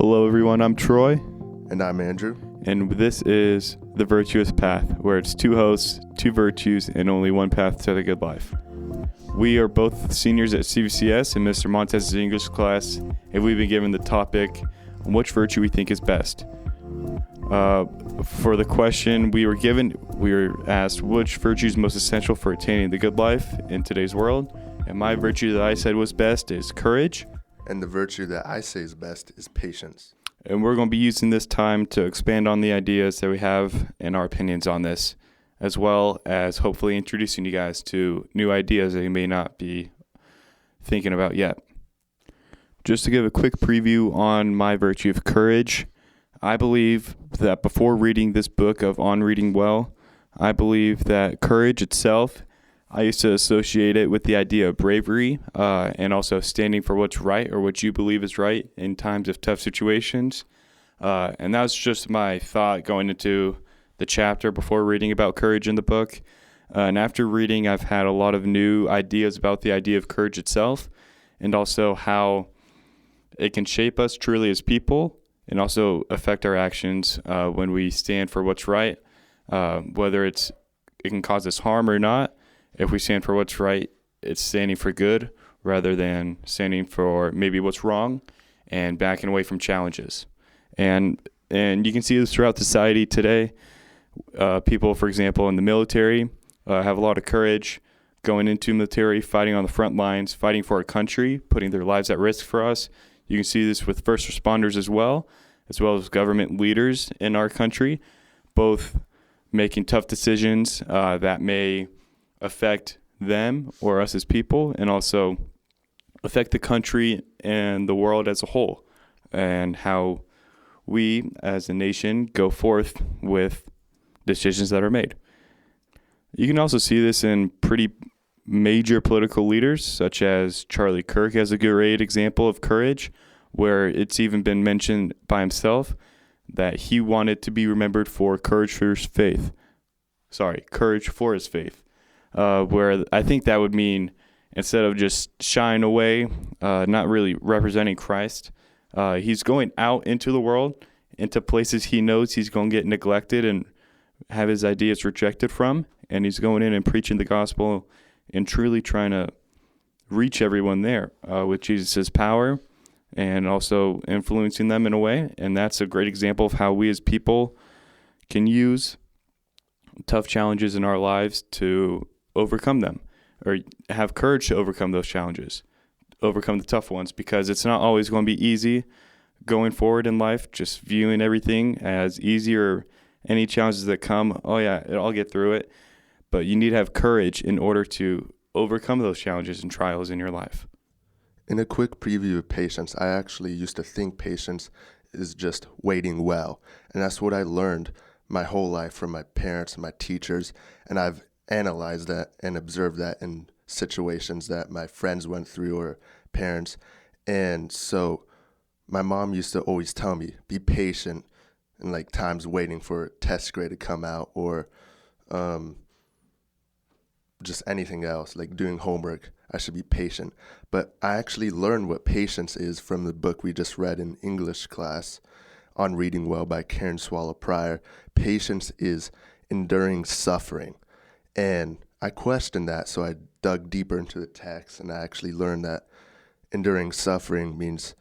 Hello everyone, I'm Troy. And I'm Andrew. And this is the Virtuous Path, where it's two hosts, two virtues, and only one path to the good life. We are both seniors at CVCS in Mr. Montez's English class, and we've been given the topic on which virtue we think is best. For the question we were asked which virtue is most essential for attaining the good life in today's world. And my virtue that I said was best is courage. And the virtue that I say is best is patience. And we're going to be using this time to expand on the ideas that we have and our opinions on this, as well as hopefully introducing you guys to new ideas that you may not be thinking about yet. Just to give a quick preview on my virtue of courage, I believe that before reading this book of On Reading Well, I believe that courage itself, I used to associate it with the idea of bravery and also standing for what's right or what you believe is right in times of tough situations. And that was just my thought going into the chapter before reading about courage in the book. And after reading, I've had a lot of new ideas about the idea of courage itself and also how it can shape us truly as people and also affect our actions when we stand for what's right, whether it can cause us harm or not. If we stand for what's right, it's standing for good rather than standing for maybe what's wrong and backing away from challenges. And you can see this throughout society today. People, for example, in the military have a lot of courage going into military, fighting on the front lines, fighting for our country, putting their lives at risk for us. You can see this with first responders as well as government leaders in our country, both making tough decisions that may affect them or us as people and also affect the country and the world as a whole and how we as a nation go forth with decisions that are made. You can also see this in pretty major political leaders such as Charlie Kirk as a great example of courage, where it's even been mentioned by himself that he wanted to be remembered for courage for his faith. Where I think that would mean instead of just shying away, not really representing Christ, he's going out into the world, into places he knows he's going to get neglected and have his ideas rejected from, and he's going in and preaching the gospel and truly trying to reach everyone there with Jesus' power and also influencing them in a way. And that's a great example of how we as people can use tough challenges in our lives to overcome them or have courage to overcome those challenges, overcome the tough ones, because it's not always going to be easy going forward in life, just viewing everything as easy or any challenges that come, I'll get through it. But you need to have courage in order to overcome those challenges and trials in your life. In a quick preview of patience, I actually used to think patience is just waiting well. And that's what I learned my whole life from my parents and my teachers. And I've analyzed that and observed that in situations that my friends went through or parents. And so my mom used to always tell me, be patient in like times waiting for a test grade to come out or just anything else, like doing homework. I should be patient. But I actually learned what patience is from the book we just read in English class, On Reading Well by Karen Swallow Prior. Patience is enduring suffering. And I questioned that, so I dug deeper into the text, and I actually learned that enduring suffering means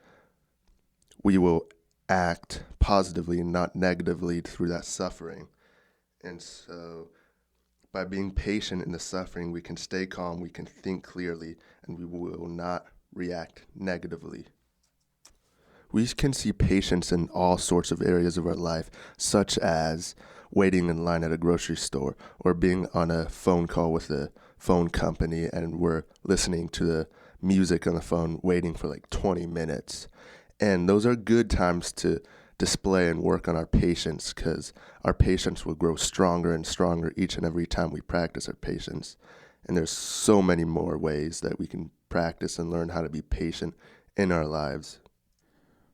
we will act positively and not negatively through that suffering. And so by being patient in the suffering, we can stay calm, we can think clearly, and we will not react negatively. We can see patience in all sorts of areas of our life, such as waiting in line at a grocery store or being on a phone call with a phone company and we're listening to the music on the phone waiting for like 20 minutes. And those are good times to display and work on our patience, because our patience will grow stronger and stronger each and every time we practice our patience. And there's so many more ways that we can practice and learn how to be patient in our lives.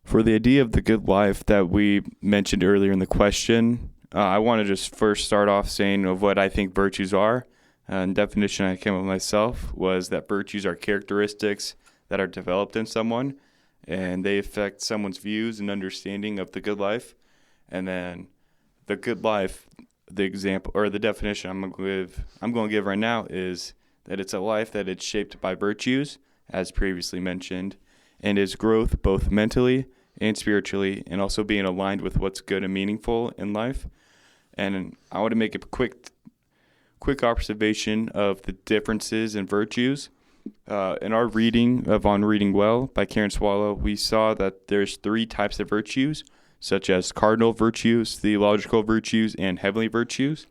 For the idea of the good life that we mentioned earlier in the question, I want to just first start off saying of what I think virtues are. And definition I came up with myself was that virtues are characteristics that are developed in someone and they affect someone's views and understanding of the good life. And then the good life, the example or the definition I'm going to give right now is that it's a life that is shaped by virtues, as previously mentioned, and is growth both mentally and spiritually, and also being aligned with what's good and meaningful in life. And I want to make a quick observation of the differences in virtues. In our reading of On Reading Well by Karen Swallow, we saw that there's 3 types of virtues, such as cardinal virtues, theological virtues, and heavenly virtues.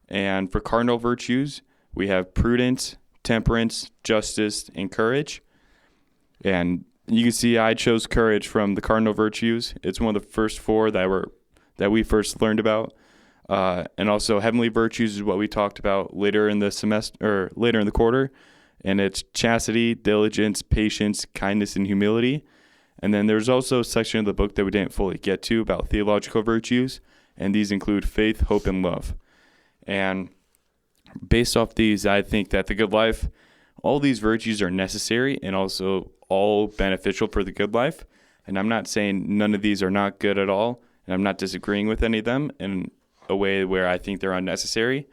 And for cardinal virtues, we have prudence, temperance, justice, and courage. And you can see I chose courage from the cardinal virtues. It's one of the first 4 that we first learned about. And also heavenly virtues is what we talked about later in the semester or later in the quarter. And it's chastity, diligence, patience, kindness, and humility. And then there's also a section of the book that we didn't fully get to about theological virtues. And these include faith, hope, and love. And based off these, I think that the good life, all these virtues are necessary and also all beneficial for the good life. And I'm not saying none of these are not good at all. And I'm not disagreeing with any of them in a way where I think they're unnecessary.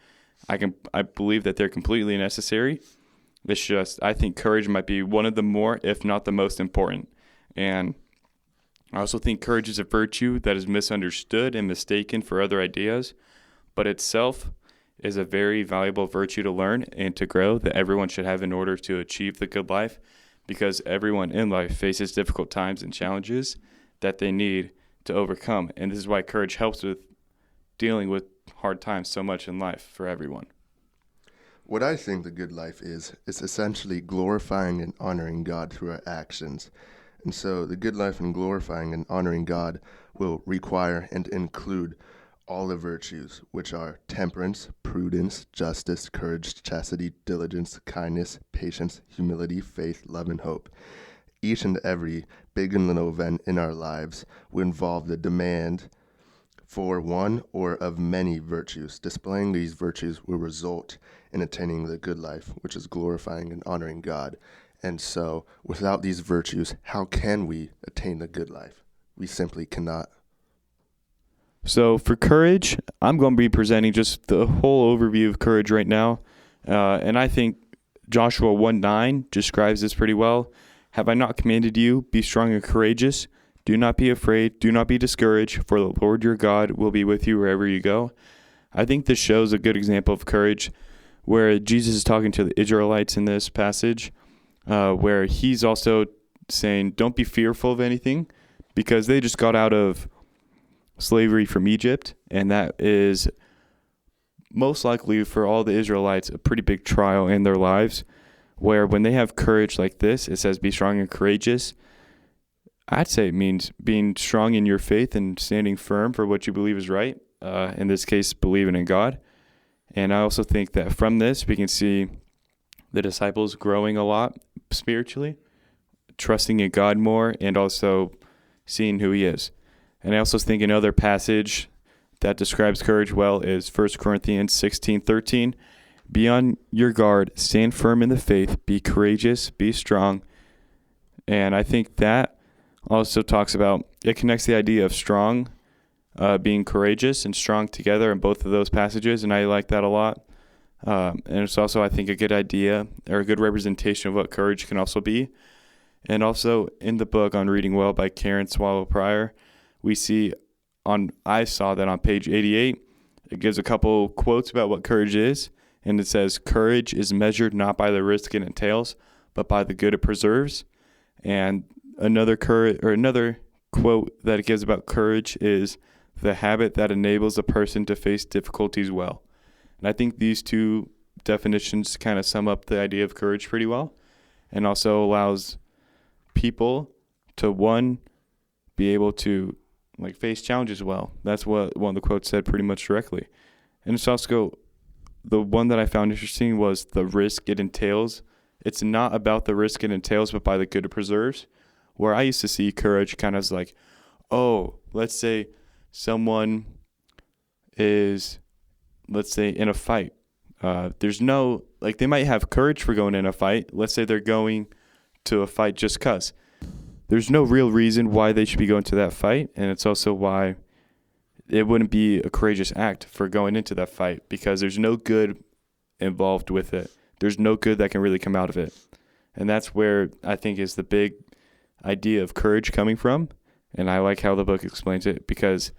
I believe that they're completely necessary. It's just, I think courage might be one of the more, if not the most important. And I also think courage is a virtue that is misunderstood and mistaken for other ideas, but itself is a very valuable virtue to learn and to grow that everyone should have in order to achieve the good life, because everyone in life faces difficult times and challenges that they need to overcome. And this is why courage helps with dealing with hard times so much in life for everyone. What I think the good life is essentially glorifying and honoring God through our actions. And so the good life and glorifying and honoring God will require and include all the virtues, which are temperance, prudence, justice, courage, chastity, diligence, kindness, patience, humility, faith, love, and hope. Each and every big and little event in our lives will involve the demand for one or of many virtues. Displaying these virtues will result in attaining the good life, which is glorifying and honoring God. And so, without these virtues, how can we attain the good life? We simply cannot. So for courage, I'm going to be presenting just the whole overview of courage right now. And I think Joshua 1:9 describes this pretty well. Have I not commanded you, be strong and courageous? Do not be afraid, do not be discouraged, for the Lord your God will be with you wherever you go. I think this shows a good example of courage where Jesus is talking to the Israelites in this passage, where he's also saying, don't be fearful of anything, because they just got out of slavery from Egypt, and that is most likely for all the Israelites a pretty big trial in their lives, where when they have courage like this, it says be strong and courageous. I'd say it means being strong in your faith and standing firm for what you believe is right, in this case believing in God. And I also think that from this we can see the disciples growing a lot spiritually, trusting in God more, and also seeing who he is. And I also think another passage that describes courage well is 1 Corinthians 16:13. Be on your guard, stand firm in the faith, be courageous, be strong. And I think that also talks about, it connects the idea of strong, being courageous and strong together in both of those passages, and I like that a lot. And it's also, I think, a good idea or a good representation of what courage can also be. And also in the book On Reading Well by Karen Swallow Pryor, I saw that on page 88, it gives a couple quotes about what courage is. And it says, courage is measured not by the risk it entails, but by the good it preserves. And another quote that it gives about courage is the habit that enables a person to face difficulties well. And I think these two definitions kind of sum up the idea of courage pretty well, and also allows people to, one, be able to face challenges well. That's what one of the quotes said pretty much directly. And it's also, the one that I found interesting was the risk it entails. It's not about the risk it entails, but by the good it preserves. Where I used to see courage kind of as like, oh, let's say someone is, in a fight. There's no, they might have courage for going in a fight. Let's say they're going to a fight just 'cause. there's no real reason why they should be going to that fight, and it's also why it wouldn't be a courageous act for going into that fight, because there's no good involved with it. There's no good that can really come out of it. And that's where I think is the big idea of courage coming from. And I like how the book explains it, because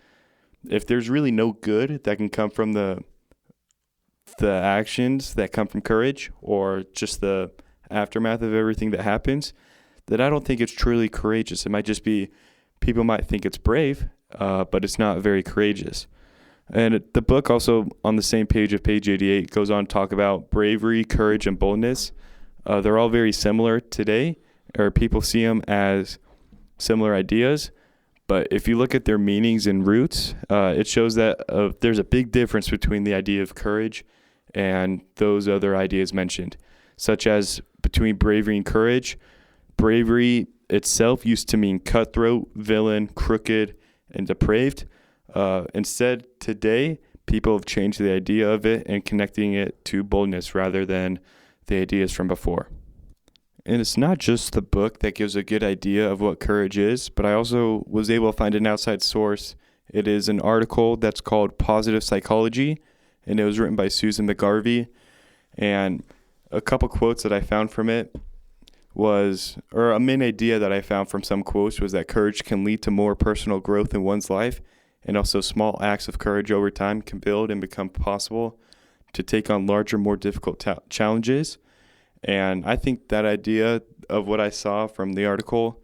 if there's really no good that can come from the actions that come from courage, or just the aftermath of everything that happens, then I don't think it's truly courageous. It might just be, people might think it's brave, but it's not very courageous. And the book also, on the same page of page 88, goes on to talk about bravery, courage, and boldness. They're all very similar today, or people see them as similar ideas. But if you look at their meanings and roots, it shows that there's a big difference between the idea of courage and those other ideas mentioned, such as between bravery and courage. Bravery itself used to mean cutthroat, villain, crooked, and depraved. Instead, today, people have changed the idea of it and connecting it to boldness rather than the ideas from before. And it's not just the book that gives a good idea of what courage is, but I also was able to find an outside source. It is an article that's called Positive Psychology, and it was written by Susan McGarvey. And a couple quotes that I found from it a main idea that I found from some quotes was that courage can lead to more personal growth in one's life, and also small acts of courage over time can build and become possible to take on larger, more difficult challenges. And I think that idea of what I saw from the article,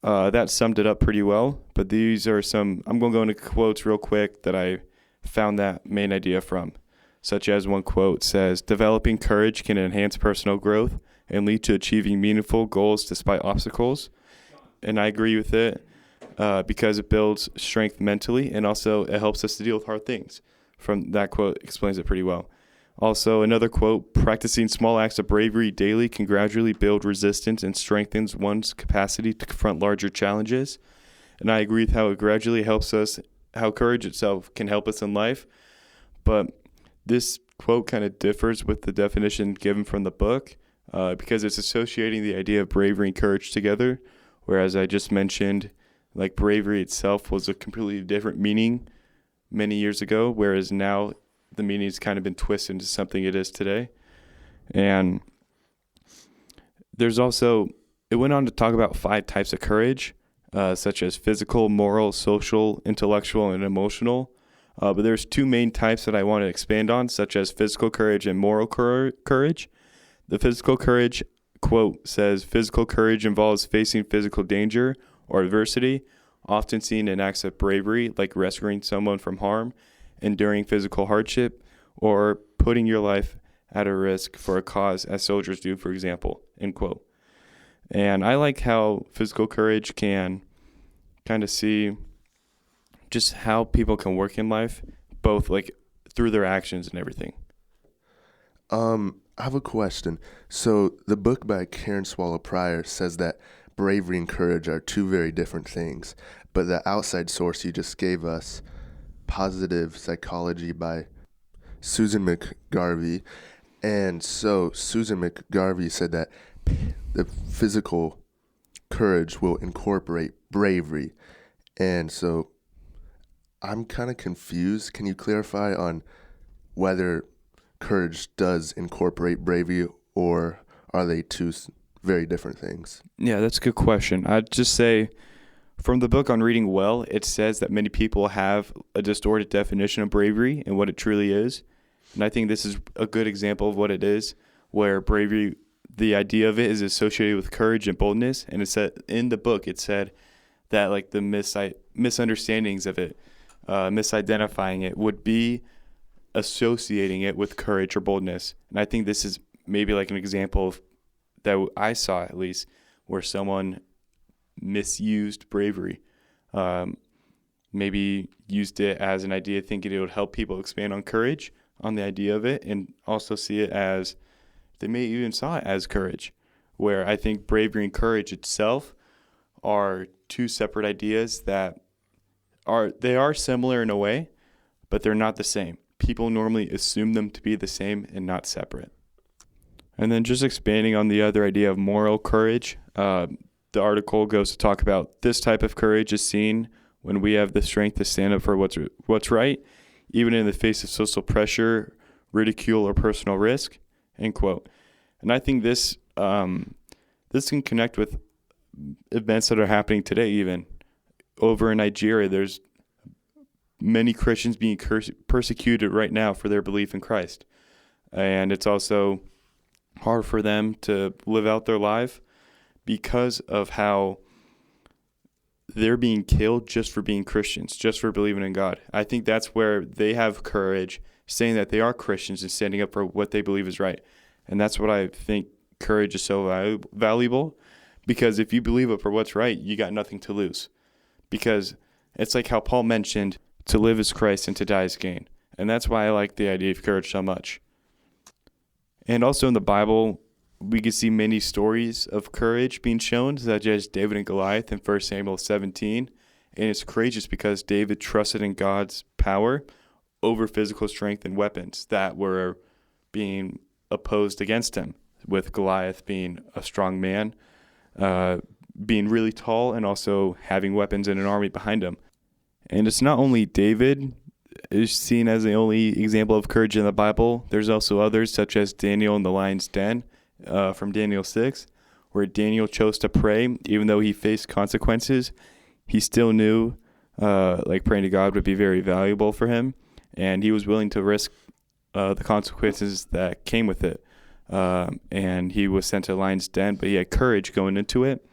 that summed it up pretty well. But these are I'm going to go into quotes real quick that I found that main idea from, such as one quote says, "Developing courage can enhance personal growth and lead to achieving meaningful goals despite obstacles." And I agree with it because it builds strength mentally, and also it helps us to deal with hard things. From that quote explains it pretty well. Also, another quote, "Practicing small acts of bravery daily can gradually build resistance and strengthens one's capacity to confront larger challenges." And I agree with how it gradually helps us, how courage itself can help us in life. But this quote kind of differs with the definition given from the book because it's associating the idea of bravery and courage together, whereas I just mentioned, like, bravery itself was a completely different meaning many years ago, whereas now the meaning has kind of been twisted into something it is today. And there's also, it went on to talk about 5 types of courage, such as physical, moral, social, intellectual, and emotional. But there's 2 main types that I want to expand on, such as physical courage and moral courage. The physical courage quote says, "Physical courage involves facing physical danger or adversity, often seen in acts of bravery, like rescuing someone from harm, enduring physical hardship, or putting your life at a risk for a cause, as soldiers do, for example," end quote. And I like how physical courage can kind of see just how people can work in life, both like through their actions and everything. I have a question. So the book by Karen Swallow Prior says that bravery and courage are 2 very different things, but the outside source you just gave us, Positive Psychology by Susan McGarvey, and so Susan McGarvey said that the physical courage will incorporate bravery, and so I'm kind of confused. Can you clarify on whether courage does incorporate bravery, or are they 2 very different things? Yeah, that's a good question. I'd just say from the book on reading well, it says that many people have a distorted definition of bravery and what it truly is. And I think this is a good example of what it is, where bravery, the idea of it is associated with courage and boldness. And it said in the book, it said that like the misunderstandings of it, misidentifying it, would be associating it with courage or boldness. And I think this is maybe like an example of that I saw, at least, where someone misused bravery, maybe used it as an idea thinking it would help people expand on courage, on the idea of it, and also see it as, they may even saw it as courage, where I think bravery and courage itself are 2 separate ideas that are similar in a way, but they're not the same. People normally assume them to be the same and not separate. And then just expanding on the other idea of moral courage, the article goes to talk about this type of courage is seen when we have the strength to stand up for what's right, even in the face of social pressure, ridicule, or personal risk, end quote. And I think this can connect with events that are happening today. Even over in Nigeria, there's many Christians being persecuted right now for their belief in Christ. And it's also hard for them to live out their life because of how they're being killed just for being Christians, just for believing in God. I think that's where they have courage, saying that they are Christians and standing up for what they believe is right. And that's what I think courage is so valuable, because if you believe it for what's right, you got nothing to lose. Because it's like how Paul mentioned, to live is Christ and to die is gain. And that's why I like the idea of courage so much. And also in the Bible, we can see many stories of courage being shown, such as David and Goliath in 1 Samuel 17. And it's courageous because David trusted in God's power over physical strength and weapons that were being opposed against him, with Goliath being a strong man, being really tall, and also having weapons and an army behind him. And it's not only David is seen as the only example of courage in the Bible. There's also others, such as Daniel in the lion's den from Daniel 6, where Daniel chose to pray. Even though he faced consequences, he still knew praying to God would be very valuable for him, and he was willing to risk the consequences that came with it. And he was sent to the lion's den, but he had courage going into it,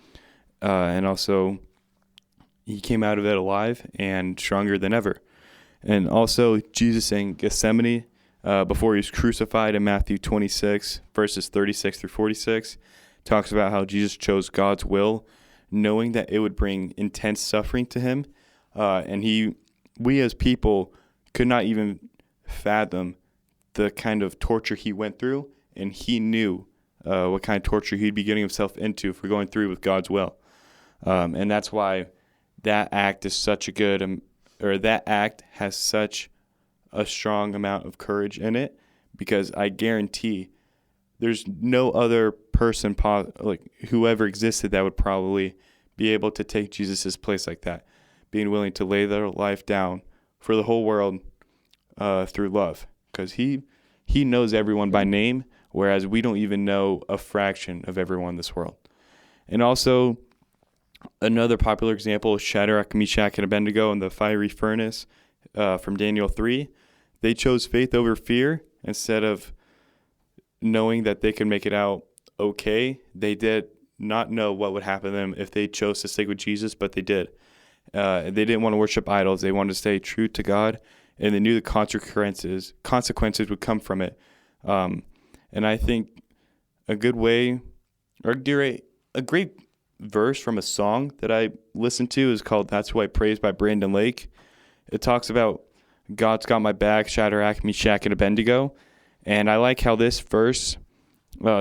and also he came out of it alive and stronger than ever. And also Jesus in Gethsemane, before he was crucified in Matthew 26, verses 36 through 46, talks about how Jesus chose God's will, knowing that it would bring intense suffering to him. And we as people could not even fathom the kind of torture he went through, and he knew what kind of torture he'd be getting himself into for going through with God's will. And that's why that act is such a good, that act has such a strong amount of courage in it, because I guarantee there's no other person, whoever existed, that would probably be able to take Jesus' place like that, being willing to lay their life down for the whole world through love, because he knows everyone by name, whereas we don't even know a fraction of everyone in this world. And also, another popular example is Shadrach, Meshach, and Abednego in the fiery furnace from Daniel 3. They chose faith over fear. Instead of knowing that they could make it out okay, they did not know what would happen to them if they chose to stick with Jesus, but they did. They didn't want to worship idols. They wanted to stay true to God, and they knew the consequences would come from it. And I think a good way, or a great verse from a song that I listened to is called "That's Who I Praise" by Brandon Lake. It talks about God's got my back, Shadrach, Meshach, and Abednego. And I like how this verse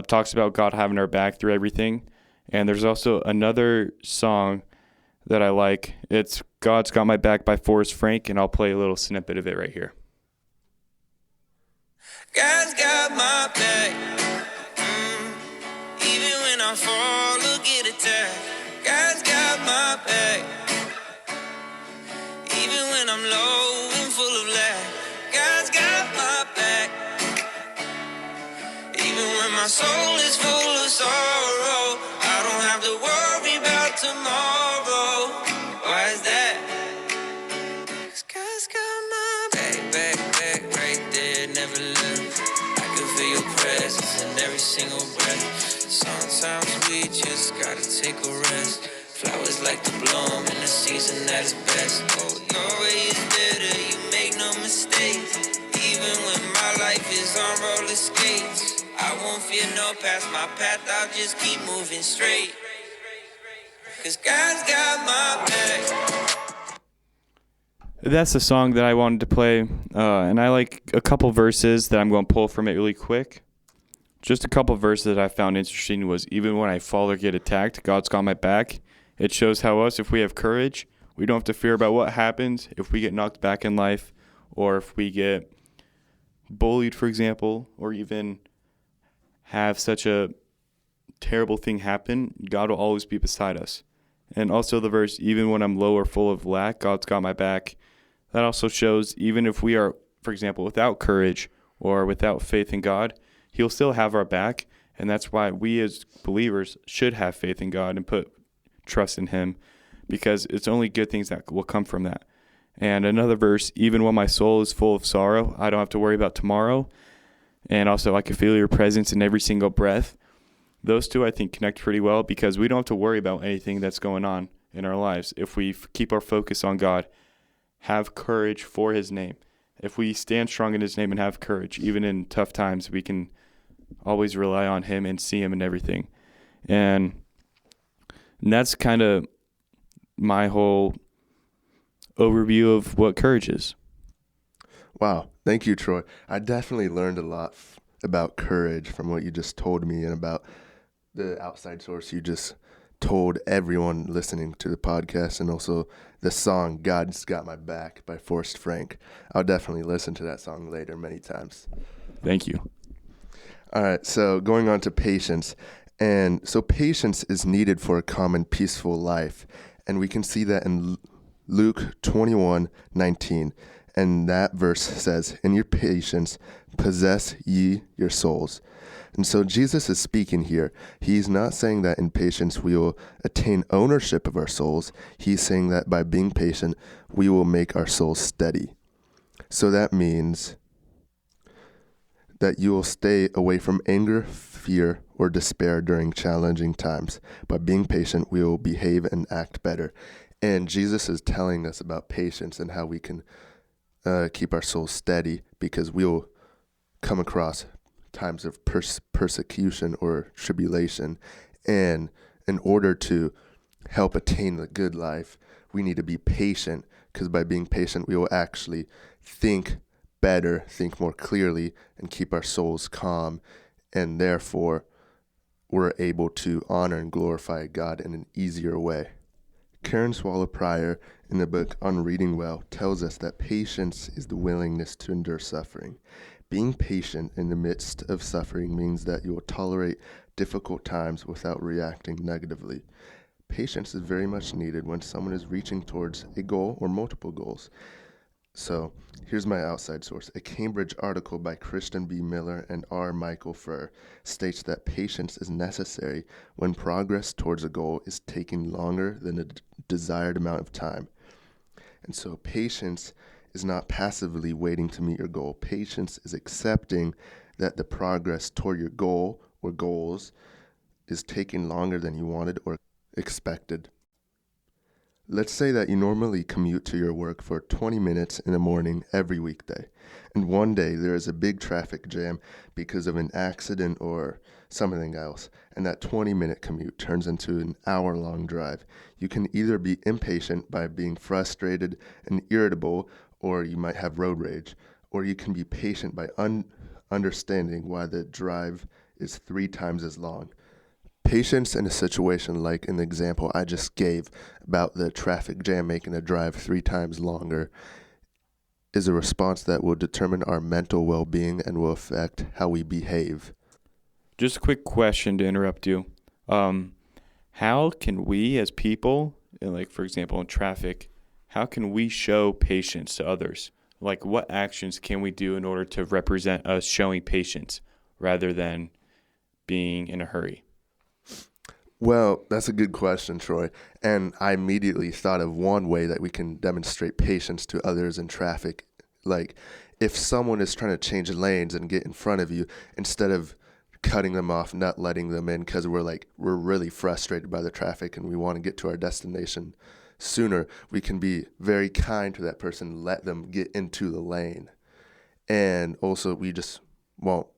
talks about God having our back through everything. And there's also another song that I like. It's "God's Got My Back" by Forrest Frank, and I'll play a little snippet of it right here. God's got my back, even when I fall or get attacked. God's got my back, even when I'm low and full of lack. God's got my back, even when my soul is full of sorrow. I don't have to worry about tomorrow. Why is that? 'Cause God's got my back, right there, never left. I can feel your presence in every single breath. Sometimes we just gotta take a rest. Flowers like to bloom in the season that is best. Oh, your way is better, you make no mistakes. Even when my life is on roller skates, I won't fear no past my path, I'll just keep moving straight. 'Cause God's got my back. That's the song that I wanted to play, and I like a couple verses that I'm going to pull from it really quick. Just a couple verses that I found interesting was, even when I fall or get attacked, God's got my back. It shows how if we have courage, we don't have to fear about what happens if we get knocked back in life, or if we get bullied, for example, or even have such a terrible thing happen, God will always be beside us. And also the verse, even when I'm low or full of lack, God's got my back. That also shows even if we are, for example, without courage or without faith in God, he'll still have our back. And that's why we as believers should have faith in God and put trust in him, because it's only good things that will come from that. And another verse, even when my soul is full of sorrow, I don't have to worry about tomorrow. And also I can feel your presence in every single breath. Those two, I think, connect pretty well because we don't have to worry about anything that's going on in our lives. If we keep our focus on God, have courage for his name. If we stand strong in his name and have courage, even in tough times, we can always rely on him and see him in everything. And that's kind of my whole overview of what courage is. Wow. Thank you, Troy. I definitely learned a lot about courage from what you just told me and about the outside source you just told everyone listening to the podcast, and also the song God's Got My Back by Forrest Frank. I'll definitely listen to that song later many times. Thank you. All right, so going on to patience. And so patience is needed for a common peaceful life. And we can see that in Luke 21:19. And that verse says, "In your patience possess ye your souls." And so Jesus is speaking here. He's not saying that in patience we will attain ownership of our souls. He's saying that by being patient, we will make our souls steady. So that means that you will stay away from anger, fear, or despair during challenging times. By being patient, we will behave and act better. And Jesus is telling us about patience and how we can keep our souls steady, because we'll come across times of persecution or tribulation. And in order to help attain the good life, we need to be patient, because by being patient, we will actually think better, think more clearly, and keep our souls calm. And therefore, we're able to honor and glorify God in an easier way. Karen Swallow Prior, in the book On Reading Well, tells us that patience is the willingness to endure suffering. Being patient in the midst of suffering means that you will tolerate difficult times without reacting negatively. Patience is very much needed when someone is reaching towards a goal or multiple goals. So here's my outside source. A Cambridge article by Kristen B. Miller and R. Michael Furr states that patience is necessary when progress towards a goal is taking longer than the desired amount of time. And so patience is not passively waiting to meet your goal. Patience is accepting that the progress toward your goal or goals is taking longer than you wanted or expected. Let's say that you normally commute to your work for 20 minutes in the morning every weekday, and one day there is a big traffic jam because of an accident or something else, and that 20-minute commute turns into an hour-long drive. You can either be impatient by being frustrated and irritable, or you might have road rage, or you can be patient by understanding why the drive is 3 times as long. Patience in a situation like in the example I just gave about the traffic jam making a drive 3 times longer is a response that will determine our mental well-being and will affect how we behave. Just a quick question to interrupt you. How can we as people, like for example in traffic, how can we show patience to others? Like what actions can we do in order to represent us showing patience rather than being in a hurry? Well, that's a good question, Troy. And I immediately thought of one way that we can demonstrate patience to others in traffic. Like, if someone is trying to change lanes and get in front of you, instead of cutting them off, not letting them in because we're really frustrated by the traffic and we want to get to our destination sooner, we can be very kind to that person, let them get into the lane. And also, we just won't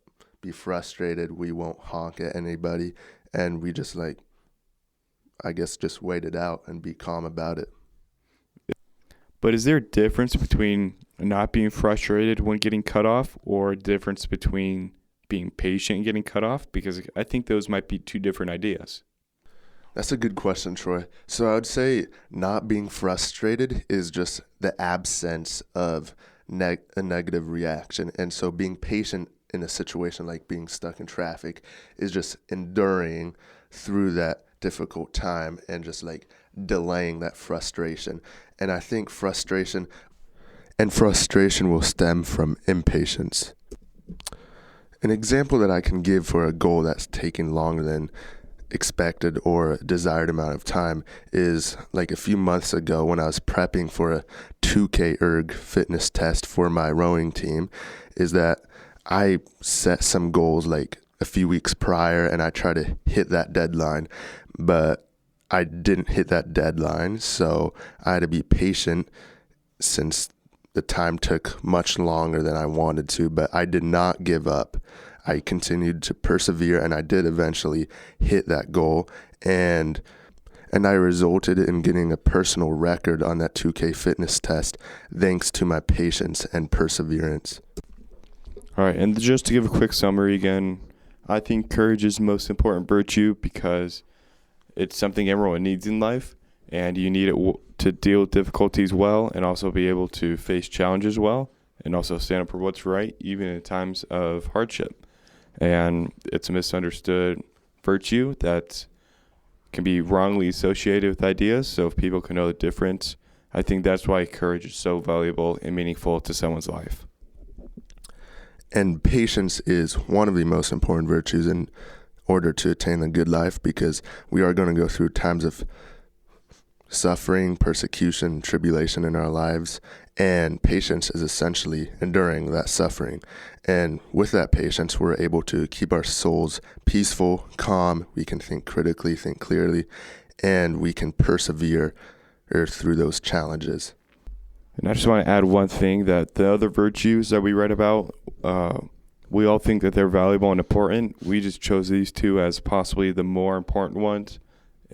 be frustrated. We won't honk at anybody. And we just just wait it out and be calm about it. But is there a difference between not being frustrated when getting cut off or a difference between being patient and getting cut off? Because I think those might be 2 different ideas. That's a good question, Troy. So I would say not being frustrated is just the absence of a negative reaction. And so being patient in a situation like being stuck in traffic is just enduring through that difficult time and just like delaying that frustration. And I think frustration will stem from impatience. An example that I can give for a goal that's taking longer than expected or desired amount of time is like a few months ago when I was prepping for a 2K erg fitness test for my rowing team, is that I set some goals like a few weeks prior and I tried to hit that deadline, but I didn't hit that deadline, so I had to be patient since the time took much longer than I wanted to, but I did not give up. I continued to persevere, and I did eventually hit that goal, and I resulted in getting a personal record on that 2K fitness test thanks to my patience and perseverance. All right, and just to give a quick summary again, I think courage is the most important virtue because it's something everyone needs in life, and you need it to deal with difficulties well and also be able to face challenges well and also stand up for what's right even in times of hardship. And it's a misunderstood virtue that can be wrongly associated with ideas. So if people can know the difference, I think that's why courage is so valuable and meaningful to someone's life. And patience is one of the most important virtues in order to attain a good life, because we are going to go through times of suffering, persecution, tribulation in our lives, and patience is essentially enduring that suffering. And with that patience, we're able to keep our souls peaceful, calm, we can think critically, think clearly, and we can persevere through those challenges. And I just want to add one thing, that the other virtues that we read about, we all think that they're valuable and important. We just chose these two as possibly the more important ones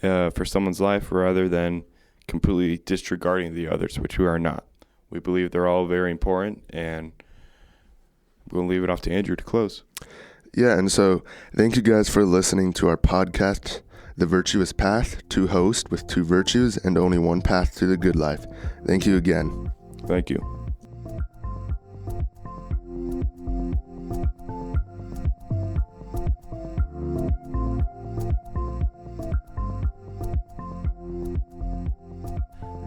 for someone's life, rather than completely disregarding the others, which we are not. We believe they're all very important, and we'll leave it off to Andrew to close. Yeah, and so thank you guys for listening to our podcast, The Virtuous Path, 2 hosts with 2 virtues and only one path to the good life. Thank you again. Thank you.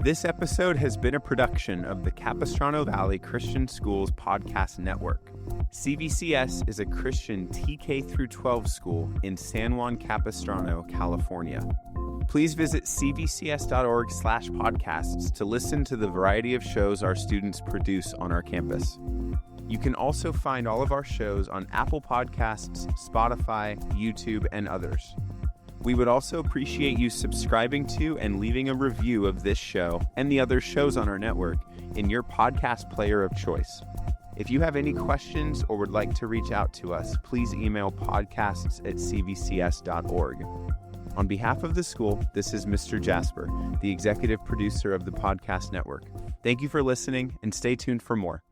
This episode has been a production of the Capistrano Valley Christian Schools Podcast Network. CVCS is a Christian TK through 12 school in San Juan Capistrano, California. Please visit cvcs.org/podcasts to listen to the variety of shows our students produce on our campus. You can also find all of our shows on Apple Podcasts, Spotify, YouTube, and others. We would also appreciate you subscribing to and leaving a review of this show and the other shows on our network in your podcast player of choice. If you have any questions or would like to reach out to us, please email podcasts@cvcs.org. On behalf of the school, this is Mr. Jasper, the executive producer of the podcast network. Thank you for listening, and stay tuned for more.